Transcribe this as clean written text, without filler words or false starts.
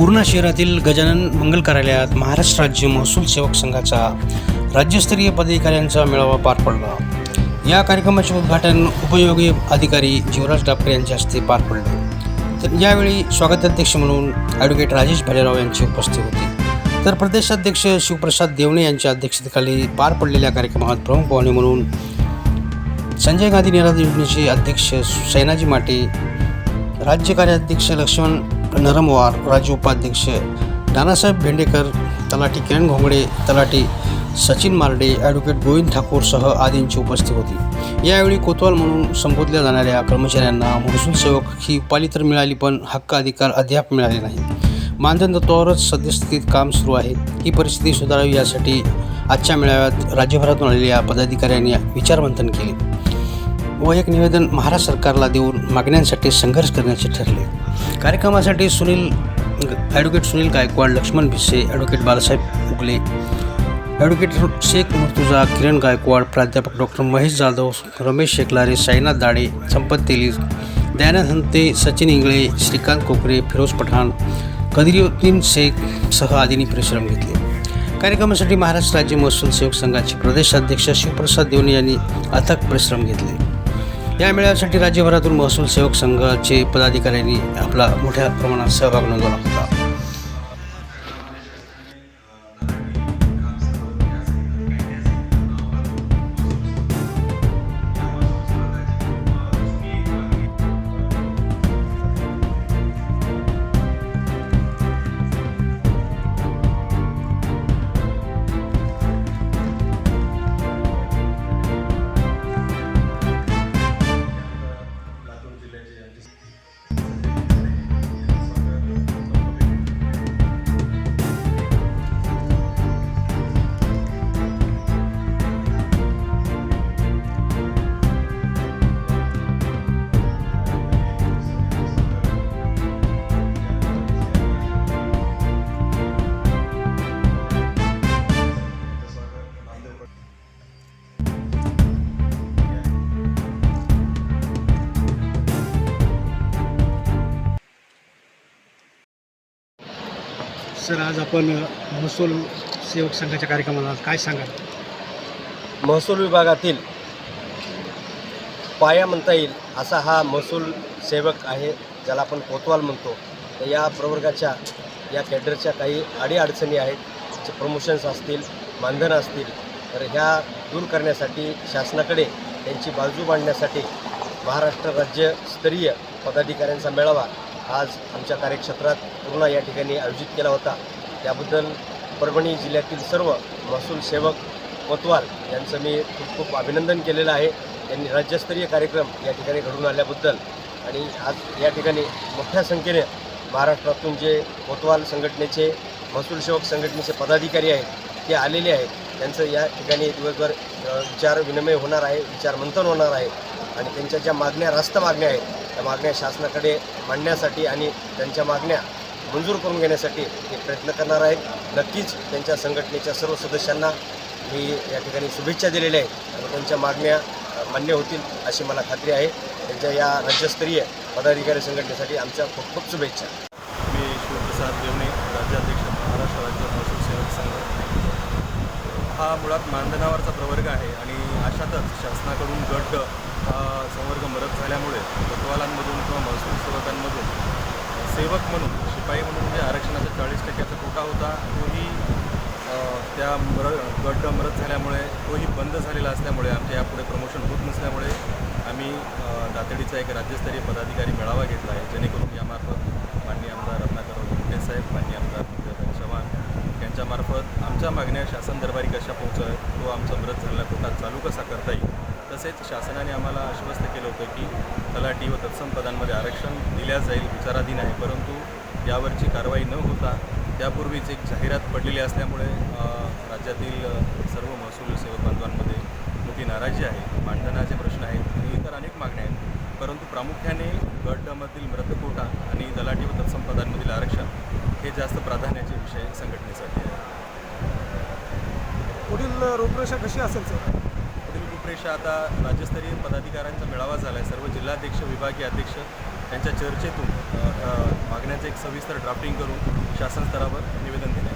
पूर्णा शहरातील गजानन मंगल कार्यालयात महाराष्ट्र राज्य महसूल सेवक संघाचा राज्यस्तरीय पदाधिकाऱ्यांचा मेळावा पार पडला। या कार्यक्रमाचे उद्घाटन उपयोगी अधिकारी जीवराज डापकर यांच्या हस्ते पार पडले। तर यावेळी स्वागताध्यक्ष म्हणून ॲडव्होकेट राजेश भालेराव यांची उपस्थित होती। तर प्रदेशाध्यक्ष शिवप्रसाद देवणे यांच्या अध्यक्षतेखाली पार पडलेल्या कार्यक्रमात प्रमुख पाहुणे म्हणून संजय गांधी निराधार योजनेचे अध्यक्ष सैनाजी माटे, राज्य कार्याध्यक्ष लक्ष्मण नरमवार, राज्य उपाध्यक्ष नानासाहेब भेंडेकर, तलाठी किरण घोंगडे, तलाठी सचिन मार्डे, ॲडव्होकेट गोविंद ठाकूरसह आदींची उपस्थिती होती। यावेळी कोतवाल म्हणून संबोधल्या जाणाऱ्या कर्मचाऱ्यांना महसूल सेवक ही उपाधी तर मिळाली, पण हक्क अधिकार अद्याप मिळाले नाही। मानधन तत्वावरच सद्यस्थितीत काम सुरू आहे। ही परिस्थिती सुधारावी यासाठी आजच्या मेळाव्यात राज्यभरातून आलेल्या पदाधिकाऱ्यांनी विचारमंथन केले व एक निवेदन महाराष्ट्र सरकारला देऊन मागण्यांसाठी संघर्ष करण्याचे ठरले। कार्यक्रमासाठी ॲडव्होकेट सुनील गायकवाड, लक्ष्मण भिसे, ॲडव्होकेट बाळासाहेब उगले, ॲडव्होकेट शेख मुर्तुजा, किरण गायकवाड, प्राध्यापक डॉक्टर महेश जाधव, रमेश शेखलारे, साईनाथ दाडे, संपत तेलीस, दयानंद हंते, सचिन इंगळे, श्रीकांत कोकरे, फिरोज पठाण, कदिरुद्दीन शेख सह आदींनी परिश्रम घेतले। कार्यक्रमासाठी महाराष्ट्र राज्य महसूल सेवक संघाचे प्रदेशाध्यक्ष शिवप्रसाद देवणे यांनी अथक परिश्रम घेतले। या मेळाव्यासाठी राज्यभरातून महसूल सेवक संघाचे पदाधिकाऱ्यांनी आपला मोठ्या प्रमाणात सहभाग नोंदवला होता। सर, आज आपण महसूल सेवक संघाच्या कार्यक्रमाला काय सांगाल? महसूल विभागातील पाया म्हणता येईल असा हा महसूल सेवक आहे, ज्याला आपण कोतवाल म्हणतो। तर या प्रवर्गाच्या या कॅडरच्या काही अडीअडचणी आहेत, प्रमोशन्स असतील, मानधन असतील, तर ह्या दूर करण्यासाठी शासनाकडे त्यांची बाजू मांडण्यासाठी महाराष्ट्र राज्यस्तरीय पदाधिकाऱ्यांचा मेळावा आज आमच्या कार्यक्षेत्रात पूर्णा या ठिकाणी आयोजित केला होता। त्याबद्दल परभणी जिल्ह्यातील सर्व महसूल सेवक कोतवाल यांचं मी खूप अभिनंदन केलेलं आहे। त्यांनी राज्यस्तरीय कार्यक्रम या ठिकाणी घडून आल्याबद्दल आणि आज या ठिकाणी मोठ्या संख्येने महाराष्ट्रातून जे कोतवाल संघटनेचे, महसूल सेवक संघटनेचे पदाधिकारी आहेत ते आलेले आहेत। त्यांचं या ठिकाणी दिवसभर विचार विनिमय होणार आहे, विचारमंथन होणार आहे आणि त्यांच्या ज्या मागण्या, रास्त मागण्या आहेत, त्या मागण्या शासनाकडे मांडण्यासाठी आणि त्यांच्या मागण्या मंजूर करून घेण्यासाठी ते प्रयत्न करणार आहेत। नक्कीच त्यांच्या संघटनेच्या सर्व सदस्यांना मी या ठिकाणी शुभेच्छा दिलेल्या आहेत आणि त्यांच्या मागण्या मान्य होतील अशी मला खात्री आहे। त्यांच्या या राज्यस्तरीय पदाधिकारी संघटनेसाठी आमच्या खूप खूप शुभेच्छा। मी शिवप्रसाद देवणे, राज्याध्यक्ष, महाराष्ट्र राज्य महसूल सेवक संघ। हा मुळात मानधनावरचा प्रवर्ग आहे आणि अशातच शासनाकडून गट संवर्ग मरत झाल्यामुळे कोतवालांमधून किंवा महसूल सेवकांमधून सेवक म्हणून, शिपाई म्हणून जे आरक्षणाचा 40% कोटा होता तोही त्या गट मरत झाल्यामुळे तोही बंद झालेला असल्यामुळे आमच्या यापुढे प्रमोशन होत नसल्यामुळे आम्ही दातडीचा एक राज्यस्तरीय पदाधिकारी मेळावा घेतला आहे, जेणेकरून यामार्फत माननीय आमदार रत्नाकर गुट्टे साहेब, माननीय आमदार मुरलीधर चव्हाण यांच्यामार्फत आमच्या मागण्या शासन दरबारी कशा पोहोचवाव्यात, तो आमचा मरत झालेला कोटा चालू कसा करता येईल, तसेच शासनाने आम्हाला आश्वस्त केलं होतं की तलाठी व तत्सम पदांमध्ये आरक्षण दिल्या जाईल, विचाराधीन आहे, परंतु यावरची कारवाई न होता त्यापूर्वीच एक जाहिरात पडलेली असल्यामुळे राज्यातील सर्व महसूल सेवक बांधवांमध्ये मोठी नाराजी आहे। मानधनाचे प्रश्न आहेत आणि इतर अनेक मागण्या आहेत, परंतु प्रामुख्याने गटमधील मृतकोटा आणि तलाठी व तत्सम पदांमधील आरक्षण हे जास्त प्राधान्याचे विषय संघटनेसाठी आहे। पुढील रूपरेषा कशी असेल सर? पुढील रूपरेषा आता राज्यस्तरीय पदाधिकाऱ्यांचा मेळावा झाला आहे, सर्व जिल्हाध्यक्ष, विभागीय अध्यक्ष यांच्या चर्चेतून मागण्याचं एक सविस्तर ड्राफ्टिंग करून शासन स्तरावर निवेदन देण्यात